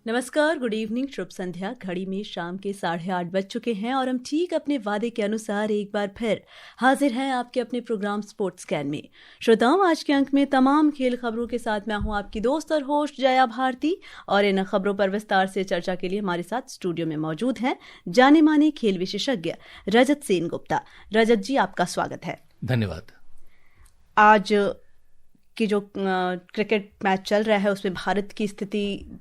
नमस्कार, good evening, शुभ संध्या। घड़ी में शाम के 8:30 बज चुके हैं और हम ठीक अपने वादे के अनुसार एक बार फिर हाजिर हैं आपके अपने प्रोग्राम स्पोर्ट्स कैन में। श्रोताओं, आज के अंक में तमाम खेल खबरों के साथ मैं हूं आपकी दोस्त और होस्ट जया भारती, और इन खबरों पर विस्तार से चर्चा के लिए हमारे साथ स्टूडियो में मौजूद हैं जाने माने खेल विशेषज्ञ रजत सेन गुप्ता। रजत जी, आपका स्वागत है। धन्यवाद। आज की जो क्रिकेट मैच चल रहा है उसमें भारत की स्थिति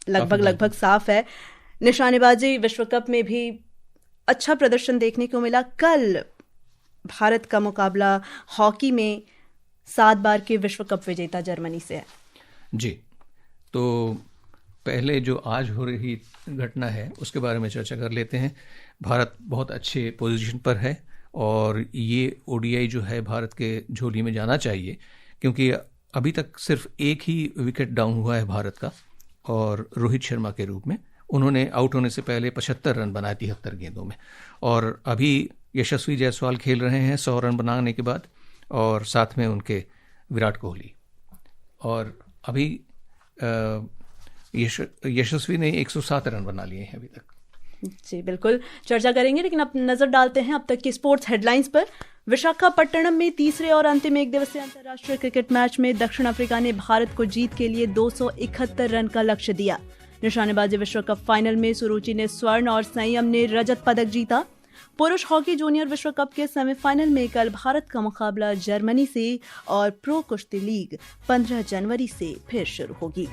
लगभग साफ है। निशानेबाजी विश्व कप में भी अच्छा प्रदर्शन देखने को मिला। कल भारत का मुकाबला हॉकी में 7 बार के विश्व कप विजेता जर्मनी से है। जी, तो पहले जो आज हो रही घटना है उसके बारे में चर्चा कर लेते हैं। भारत बहुत अच्छे पोजीशन पर है और ये ओडीआई जो है भारत के झोली में जाना चाहिए, क्योंकि अभी तक सिर्फ एक ही विकेट डाउन हुआ है भारत का, और रोहित शर्मा के रूप में। उन्होंने आउट होने से पहले 75 रन बनाए 73 गेंदों में, और अभी यशस्वी जायसवाल खेल रहे हैं 100 रन बनाने के बाद, और साथ में उनके विराट कोहली। और अभी यशस्वी ने 107 रन बना लिए हैं अभी तक। जी बिल्कुल, चर्चा करेंगे, लेकिन अब नजर डालते हैं अब तक की स्पोर्ट्स हेडलाइंस पर। विशाखापट्टनम में तीसरे और अंतिम एक दिवसीय अंतर्राष्ट्रीय क्रिकेट मैच में दक्षिण अफ्रीका ने भारत को जीत के लिए 271 रन का लक्ष्य दिया। निशानेबाजी विश्व कप फाइनल में सुरुचि ने स्वर्ण और संयम ने रजत पदक जीता। पुरुष हॉकी जूनियर विश्व कप के सेमीफाइनल में कल भारत का मुकाबला जर्मनी से, और प्रो कुश्ती लीग 15 जनवरी से फिर शुरू होगी।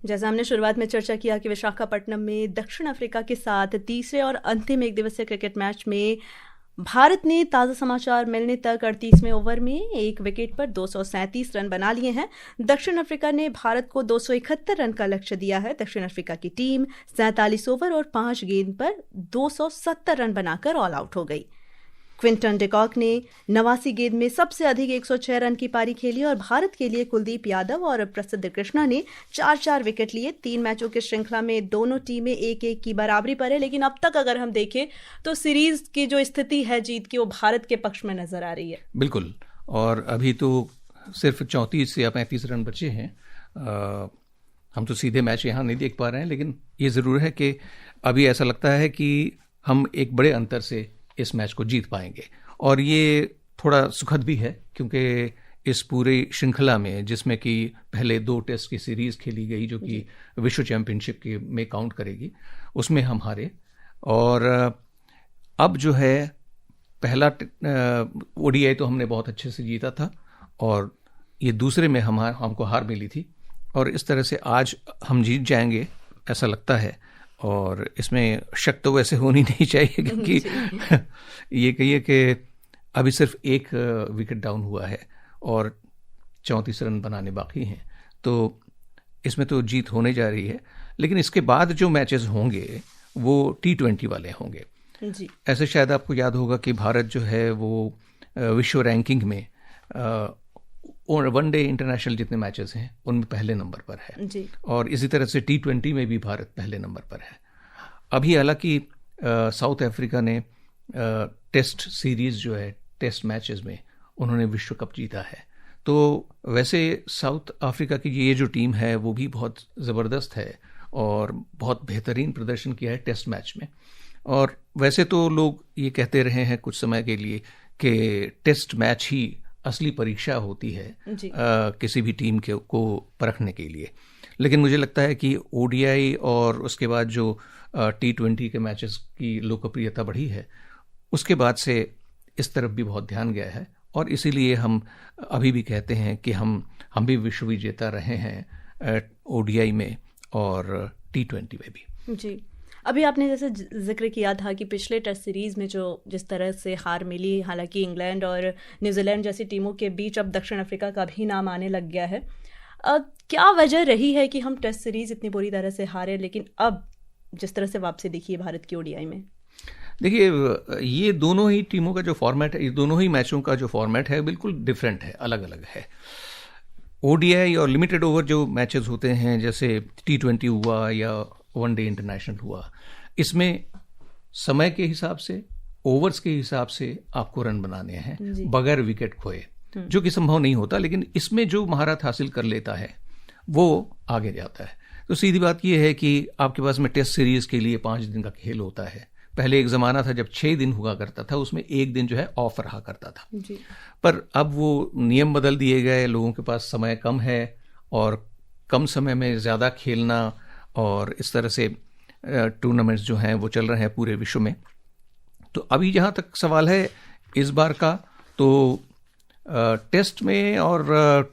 जैसा हमने शुरुआत में चर्चा किया कि विशाखापट्टनम में दक्षिण अफ्रीका के साथ तीसरे और अंतिम एक दिवसीय क्रिकेट मैच में भारत ने ताज़ा समाचार मिलने तक 38वें ओवर में एक विकेट पर 237 रन बना लिए हैं। दक्षिण अफ्रीका ने भारत को 271 रन का लक्ष्य दिया है। दक्षिण अफ्रीका की टीम 47 ओवर और 5 गेंद पर 270 रन बनाकर ऑल आउट हो गई। क्विंटन डिकॉक ने 89 गेंद में सबसे अधिक 106 रन की पारी खेली, और भारत के लिए कुलदीप यादव और प्रसिद्ध कृष्णा ने 4-4 विकेट लिए। 3 मैचों की श्रृंखला में दोनों टीमें 1-1 की बराबरी पर है, लेकिन अब तक अगर हम देखें तो सीरीज की जो स्थिति है जीत की, वो भारत के पक्ष में नजर आ रही है। बिल्कुल, और अभी तो सिर्फ 34 या 35 रन बचे हैं। हम तो सीधे मैच यहाँ नहीं देख पा रहे हैं, लेकिन ये ज़रूर है कि अभी ऐसा लगता है कि हम एक बड़े अंतर से इस मैच को जीत पाएंगे, और ये थोड़ा सुखद भी है, क्योंकि इस पूरी श्रृंखला में, जिसमें कि पहले 2 टेस्ट की सीरीज खेली गई जो कि विश्व चैंपियनशिप के में काउंट करेगी, उसमें हम हारे। और अब जो है पहला ओडीआई तो हमने बहुत अच्छे से जीता था, और ये दूसरे में हमको हार मिली थी, और इस तरह से आज हम जीत जाएंगे ऐसा लगता है। और इसमें शक तो वैसे होनी नहीं चाहिए, क्योंकि ये कहिए कि अभी सिर्फ एक विकेट डाउन हुआ है और 34 रन बनाने बाकी हैं, तो इसमें तो जीत होने जा रही है। लेकिन इसके बाद जो मैचेस होंगे वो T20 वाले होंगे जी। ऐसे शायद आपको याद होगा कि भारत जो है वो विश्व रैंकिंग में और वनडे इंटरनेशनल जितने मैचेस हैं उनमें पहले नंबर पर है जी। और इसी तरह से T20 में भी भारत पहले नंबर पर है। अभी हालांकि साउथ अफ्रीका ने टेस्ट सीरीज जो है, टेस्ट मैचेस में उन्होंने विश्व कप जीता है। तो वैसे साउथ अफ्रीका की ये जो टीम है वो भी बहुत ज़बरदस्त है और बहुत बेहतरीन प्रदर्शन किया है टेस्ट मैच में। और वैसे तो लोग ये कहते रहे हैं कुछ समय के लिए कि टेस्ट मैच ही असली परीक्षा होती है किसी भी टीम को परखने के लिए, लेकिन मुझे लगता है कि ओडीआई और उसके बाद जो T20 के मैचेस की लोकप्रियता बढ़ी है उसके बाद से इस तरफ भी बहुत ध्यान गया है, और इसीलिए हम अभी भी कहते हैं कि हम भी विश्व विजेता रहे हैं ओडीआई में और T20 में भी। जी, अभी आपने जैसे जिक्र किया था कि पिछले टेस्ट सीरीज में जो जिस तरह से हार मिली, हालांकि इंग्लैंड और न्यूजीलैंड जैसी टीमों के बीच अब दक्षिण अफ्रीका का भी नाम आने लग गया है। क्या वजह रही है कि हम टेस्ट सीरीज इतनी बुरी तरह से हारे, लेकिन अब जिस तरह से वापसी दिखी है भारत की ओडीआई में? देखिए, ये दोनों ही टीमों का जो फॉर्मेट है, ये दोनों ही मैचों का जो फॉर्मेट है बिल्कुल डिफरेंट है, अलग अलग है। ओडीआई और लिमिटेड ओवर जो मैचेस होते हैं, जैसे T20 हुआ या वनडे इंटरनेशनल हुआ, इसमें समय के हिसाब से, ओवर्स के हिसाब से आपको रन बनाने हैं बगैर विकेट खोए, जो कि संभव नहीं होता। लेकिन इसमें जो महारत हासिल कर लेता है वो आगे जाता है। तो सीधी बात यह है कि आपके पास में टेस्ट सीरीज के लिए 5 दिन का खेल होता है। पहले एक ज़माना था जब 6 दिन हुआ करता था, उसमें एक दिन जो है ऑफ रहा करता था जी। पर अब वो नियम बदल दिए गए, लोगों के पास समय कम है और कम समय में ज़्यादा खेलना, और इस तरह से टूर्नामेंट्स जो हैं वो चल रहे हैं पूरे विश्व में। तो अभी जहाँ तक सवाल है इस बार का, तो टेस्ट में और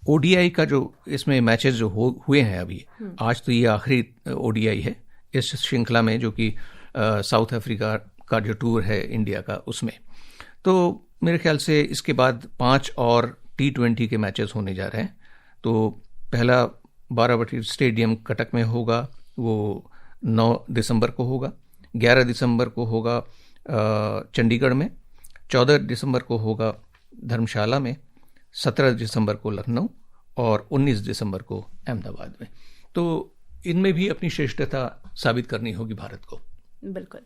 ओडीआई का जो इसमें मैचेस जो हुए हैं अभी, आज तो ये आखिरी ओडीआई है इस श्रृंखला में, जो कि साउथ अफ्रीका का जो टूर है इंडिया का, उसमें। तो मेरे ख्याल से इसके बाद 5 और T20 के मैचेस होने जा रहे हैं। तो पहला बाराबटी स्टेडियम कटक में होगा, वो 9 दिसंबर को होगा। 11 दिसंबर को होगा चंडीगढ़ में, 14 दिसंबर को होगा धर्मशाला में, 17 दिसंबर को लखनऊ और 19 दिसंबर को अहमदाबाद में। तो इनमें भी अपनी श्रेष्ठता साबित करनी होगी भारत को। बिल्कुल।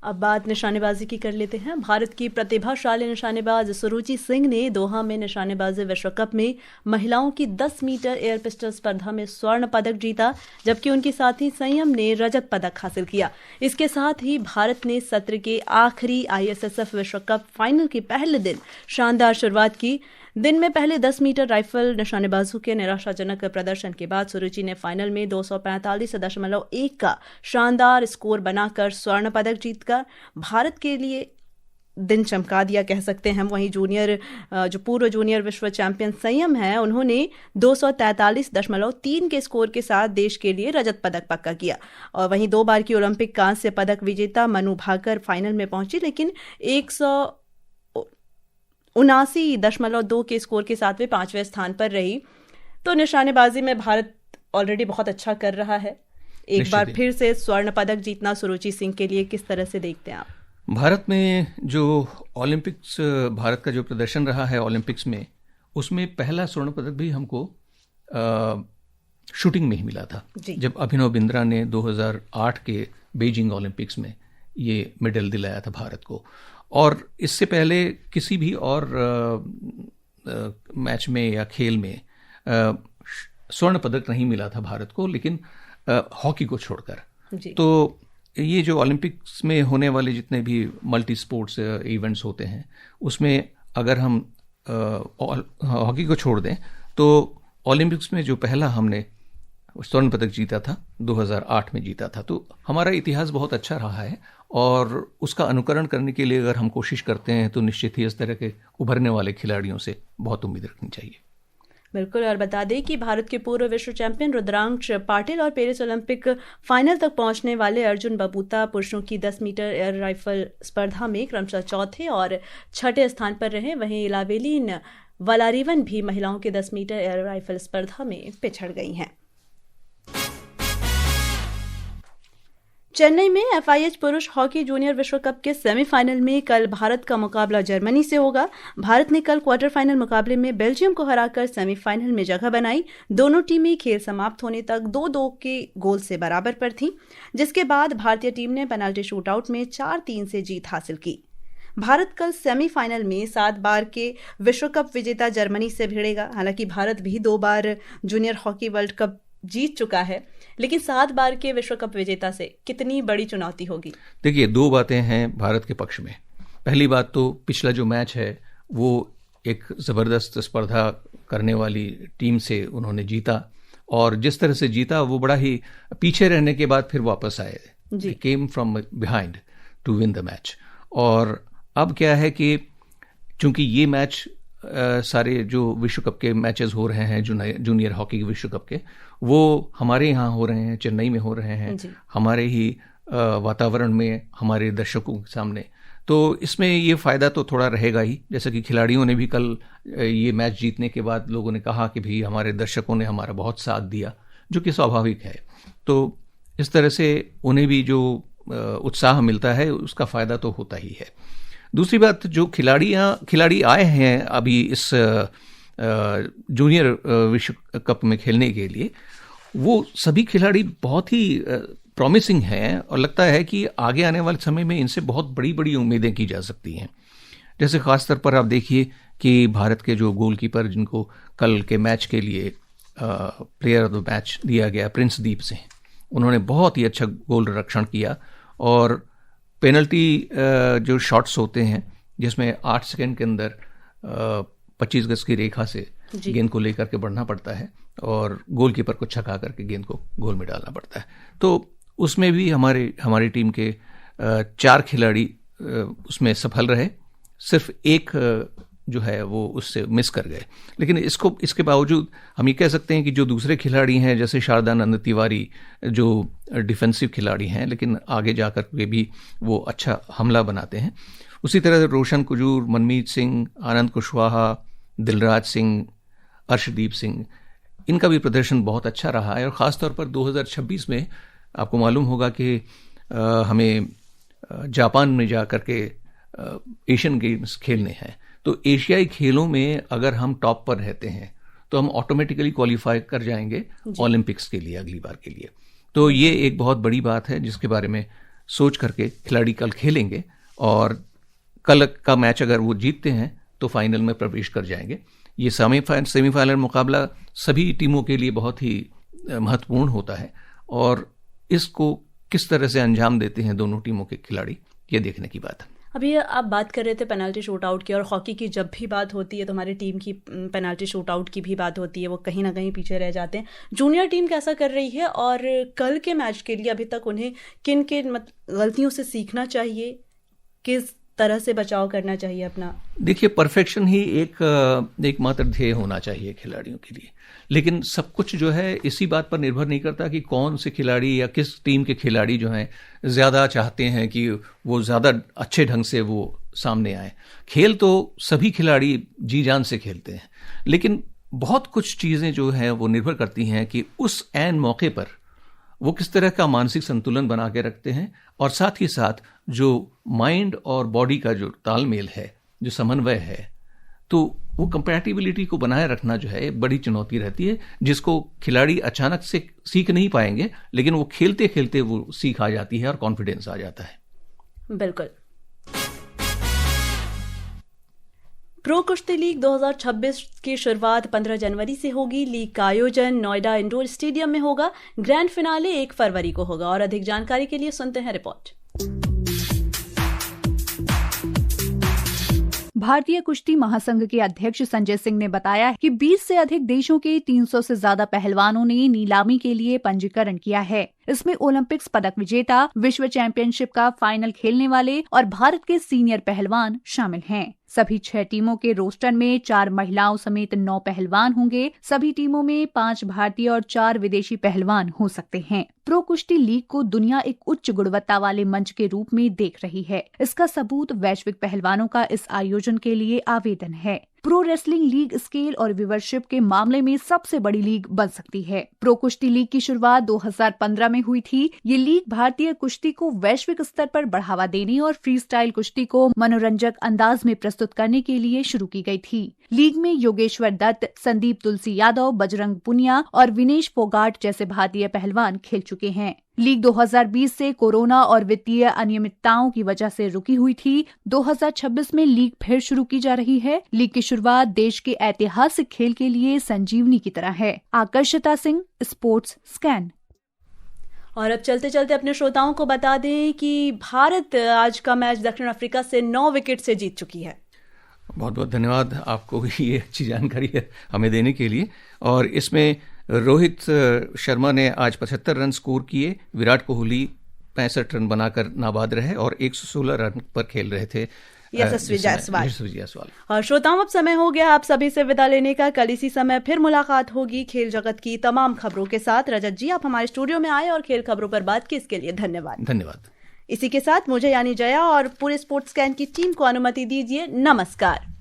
अब बात निशानेबाजी की कर लेते हैं। भारत की प्रतिभाशाली निशानेबाज सुरुचि सिंह ने दोहा में निशानेबाजी विश्व कप में महिलाओं की 10 मीटर एयर पिस्टल स्पर्धा में स्वर्ण पदक जीता, जबकि उनकी साथी संयम ने रजत पदक हासिल किया। इसके साथ ही भारत ने सत्र के आखिरी ISSF विश्व कप फाइनल के पहले दिन शानदार शुरुआत की। दिन में पहले 10 मीटर राइफल निशानेबाजों के निराशाजनक प्रदर्शन के बाद सुरुचि ने फाइनल में 245.1 का शानदार स्कोर बनाकर स्वर्ण पदक जीतकर भारत के लिए दिन चमका दिया, कह सकते हैं। वहीं जो पूर्व जूनियर विश्व चैंपियन संयम है, उन्होंने 243.3 के स्कोर के साथ देश के लिए रजत पदक पक्का किया। और वहीं 2 बार की ओलंपिक कांस्य पदक विजेता मनु भाकर फाइनल में पहुंची, लेकिन 179.2 के स्कोर के साथ वे 5वें स्थान पर रही। तो निशानेबाजी में भारत ऑलरेडी बहुत अच्छा कर रहा है। एक बार फिर से स्वर्ण पदक जीतना सुरुचि सिंह के लिए किस तरह से देखते हैं आप? भारत में जो ओलंपिक्स, भारत का जो प्रदर्शन रहा है ओलंपिक्स में, उसमें पहला स्वर्ण पदक भी हमको शूटिंग में ही मिला था, जब अभिनव बिंद्रा ने 2008 के बीजिंग ओलंपिक्स में ये मेडल दिलाया था भारत को। और इससे पहले किसी भी और मैच में या खेल में स्वर्ण पदक नहीं मिला था भारत को, लेकिन हॉकी को छोड़कर। तो ये जो ओलंपिक्स में होने वाले जितने भी मल्टी स्पोर्ट्स इवेंट्स होते हैं, उसमें अगर हम हॉकी को छोड़ दें तो ओलंपिक्स में जो पहला हमने स्वर्ण पदक जीता था 2008 में जीता था। तो हमारा इतिहास बहुत अच्छा रहा है और उसका अनुकरण करने के लिए अगर हम कोशिश करते हैं तो निश्चित ही इस तरह के उभरने वाले खिलाड़ियों से बहुत उम्मीद रखनी चाहिए। बिल्कुल। और बता दें कि भारत के पूर्व विश्व चैंपियन रुद्रांश पाटिल और पेरिस ओलंपिक फाइनल तक पहुंचने वाले अर्जुन बबूता पुरुषों की 10 मीटर एयर राइफल स्पर्धा में क्रमशः 4थे और 6ठे स्थान पर रहे। वहीं इलावेलिन वलारीवन भी महिलाओं के 10 मीटर एयर राइफल स्पर्धा में पिछड़ गई हैं। चेन्नई में FIH पुरुष हॉकी जूनियर विश्व कप के सेमीफाइनल में कल भारत का मुकाबला जर्मनी से होगा। भारत ने कल क्वार्टर फाइनल मुकाबले में बेल्जियम को हराकर सेमीफाइनल में जगह बनाई। दोनों टीमें खेल समाप्त होने तक 2-2 के गोल से बराबर पर थीं, जिसके बाद भारतीय टीम ने पेनाल्टी शूटआउट में 4-3 से जीत हासिल की। भारत कल सेमीफाइनल में 7 बार के विश्व कप विजेता जर्मनी से भिड़ेगा। हालांकि भारत भी 2 बार जूनियर हॉकी वर्ल्ड कप जीत चुका है, लेकिन 7 बार के विश्व कप विजेता से कितनी बड़ी चुनौती होगी। देखिए, 2 बातें हैं भारत के पक्ष में। पहली बात तो पिछला जो मैच है वो एक ज़बरदस्त स्पर्धा करने वाली टीम से उन्होंने जीता, और जिस तरह से जीता वो बड़ा ही पीछे रहने के बाद फिर वापस आए। They came from behind to win the match. और अब क्या है कि चूंकि ये मैच सारे जो विश्व कप के मैचेस हो रहे हैं, जूनियर हॉकी के विश्व कप के, वो हमारे यहाँ हो रहे हैं, चेन्नई में हो रहे हैं, हमारे ही वातावरण में, हमारे दर्शकों के सामने। तो इसमें ये फ़ायदा तो थोड़ा रहेगा ही। जैसा कि खिलाड़ियों ने भी कल ये मैच जीतने के बाद लोगों ने कहा कि भाई हमारे दर्शकों ने हमारा बहुत साथ दिया, जो कि स्वाभाविक है। तो इस तरह से उन्हें भी जो उत्साह मिलता है उसका फ़ायदा तो होता ही है। दूसरी बात, जो खिलाड़ी आए हैं अभी इस जूनियर विश्व कप में खेलने के लिए, वो सभी खिलाड़ी बहुत ही प्रॉमिसिंग हैं और लगता है कि आगे आने वाले समय में इनसे बहुत बड़ी बड़ी उम्मीदें की जा सकती हैं। जैसे ख़ास तौर पर आप देखिए कि भारत के जो गोलकीपर जिनको कल के मैच के लिए प्लेयर ऑफ द मैच दिया गया, प्रिंसदीप सिंह, उन्होंने बहुत ही अच्छा गोल रक्षण किया और पेनल्टी जो शॉट्स होते हैं जिसमें 8 सेकंड के अंदर 25 गज की रेखा से गेंद को लेकर के बढ़ना पड़ता है और गोलकीपर को छका करके गेंद को गोल में डालना पड़ता है, तो उसमें भी हमारी टीम के 4 खिलाड़ी उसमें सफल रहे, सिर्फ एक जो है वो उससे मिस कर गए। लेकिन इसके बावजूद हम ये कह सकते हैं कि जो दूसरे खिलाड़ी हैं जैसे शारदानंद तिवारी जो डिफेंसिव खिलाड़ी हैं लेकिन आगे जाकर के भी वो अच्छा हमला बनाते हैं, उसी तरह रोशन कुजूर, मनमीत सिंह, आनंद कुशवाहा, दिलराज सिंह, अर्शदीप सिंह, इनका भी प्रदर्शन बहुत अच्छा रहा है। और ख़ास तौर पर 2026 में आपको मालूम होगा कि हमें जापान में जा कर के एशियन गेम्स खेलने हैं, तो एशियाई खेलों में अगर हम टॉप पर रहते हैं तो हम ऑटोमेटिकली क्वालिफाई कर जाएंगे ओलंपिक्स के लिए अगली बार के लिए। तो ये एक बहुत बड़ी बात है जिसके बारे में सोच करके खिलाड़ी कल खेलेंगे और कल का मैच अगर वो जीतते हैं तो फाइनल में प्रवेश कर जाएंगे। ये सेमीफाइनल मुकाबला सभी टीमों के लिए बहुत ही महत्वपूर्ण होता है और इसको किस तरह से अंजाम देते हैं दोनों टीमों के खिलाड़ी, ये देखने की बात है। अभी आप बात कर रहे थे पेनाल्टी शूट आउट की, और हॉकी की जब भी बात होती है तो हमारी टीम की पेनाल्टी शूट आउट की भी बात होती है, वो कहीं ना कहीं पीछे रह जाते हैं। जूनियर टीम कैसा कर रही है और कल के मैच के लिए अभी तक उन्हें किन किन गलतियों से सीखना चाहिए, किस तरह से बचाव करना चाहिए अपना? देखिए, परफेक्शन ही एकमात्र ध्येय होना चाहिए खिलाड़ियों के लिए, लेकिन सब कुछ जो है इसी बात पर निर्भर नहीं करता कि कौन से खिलाड़ी या किस टीम के खिलाड़ी जो हैं ज़्यादा चाहते हैं कि वो ज़्यादा अच्छे ढंग से वो सामने आए। खेल तो सभी खिलाड़ी जी जान से खेलते हैं, लेकिन बहुत कुछ चीज़ें जो हैं वो निर्भर करती हैं कि उस ऐन मौके पर वो किस तरह का मानसिक संतुलन बना के रखते हैं और साथ ही साथ जो माइंड और बॉडी का जो तालमेल है, जो समन्वय है, तो वो कंपैटिबिलिटी को बनाए रखना जो है बड़ी चुनौती रहती है, जिसको खिलाड़ी अचानक से सीख नहीं पाएंगे, लेकिन वो खेलते खेलते वो सीख आ जाती है और कॉन्फिडेंस आ जाता है। बिल्कुल। प्रो कुश्ती लीग 2026 की शुरुआत 15 जनवरी से होगी। लीग का आयोजन नोएडा इंडोर स्टेडियम में होगा। ग्रैंड फिनाले 1 फरवरी को होगा। और अधिक जानकारी के लिए सुनते हैं रिपोर्ट। भारतीय कुश्ती महासंघ के अध्यक्ष संजय सिंह ने बताया कि 20 से अधिक देशों के 300 से ज्यादा पहलवानों ने नीलामी के लिए पंजीकरण किया है। इसमें ओलंपिक्स पदक विजेता, विश्व चैंपियनशिप का फाइनल खेलने वाले और भारत के सीनियर पहलवान शामिल हैं। सभी 6 टीमों के रोस्टर में 4 महिलाओं समेत 9 पहलवान होंगे। सभी टीमों में 5 भारतीय और 4 विदेशी पहलवान हो सकते हैं। प्रो कुश्ती लीग को दुनिया एक उच्च गुणवत्ता वाले मंच के रूप में देख रही है। इसका सबूत वैश्विक पहलवानों का इस आयोजन के लिए आवेदन है। प्रो रेसलिंग लीग स्केल और व्यूवरशिप के मामले में सबसे बड़ी लीग बन सकती है। प्रो कुश्ती लीग की शुरुआत 2015 में हुई थी। ये लीग भारतीय कुश्ती को वैश्विक स्तर पर बढ़ावा देने और फ्री स्टाइल कुश्ती को मनोरंजक अंदाज में प्रस्तुत करने के लिए शुरू की गई थी। लीग में योगेश्वर दत्त, संदीप तुलसी यादव, बजरंग पुनिया और विनेश फोगाट जैसे भारतीय पहलवान खेल चुके हैं। लीग 2020 से कोरोना और वित्तीय अनियमितताओं की वजह से रुकी हुई थी। 2026 में लीग फिर शुरू की जा रही है। लीग की शुरुआत देश के ऐतिहासिक खेल के लिए संजीवनी की तरह है। आकर्षिता सिंह, स्पोर्ट्स स्कैन। और अब चलते चलते अपने श्रोताओं को बता दें कि भारत आज का मैच दक्षिण अफ्रीका से 9 विकेट से जीत चुकी है। बहुत बहुत धन्यवाद आपको भी ये अच्छी जानकारी है हमें देने के लिए। और इसमें रोहित शर्मा ने आज 75 रन स्कोर किए। विराट कोहली 65 रन बनाकर नाबाद रहे और 116 रन पर खेल रहे थे यशस्वी जायसवाल। और श्रोताओं, अब समय हो गया आप सभी से विदा लेने का। कल इसी समय फिर मुलाकात होगी खेल जगत की तमाम खबरों के साथ। रजत जी, आप हमारे स्टूडियो में आए और खेल खबरों पर बात की, इसके लिए धन्यवाद। इसी के साथ मुझे यानी जया और पूरे स्पोर्ट्स स्कैन की टीम को अनुमति दीजिए। नमस्कार।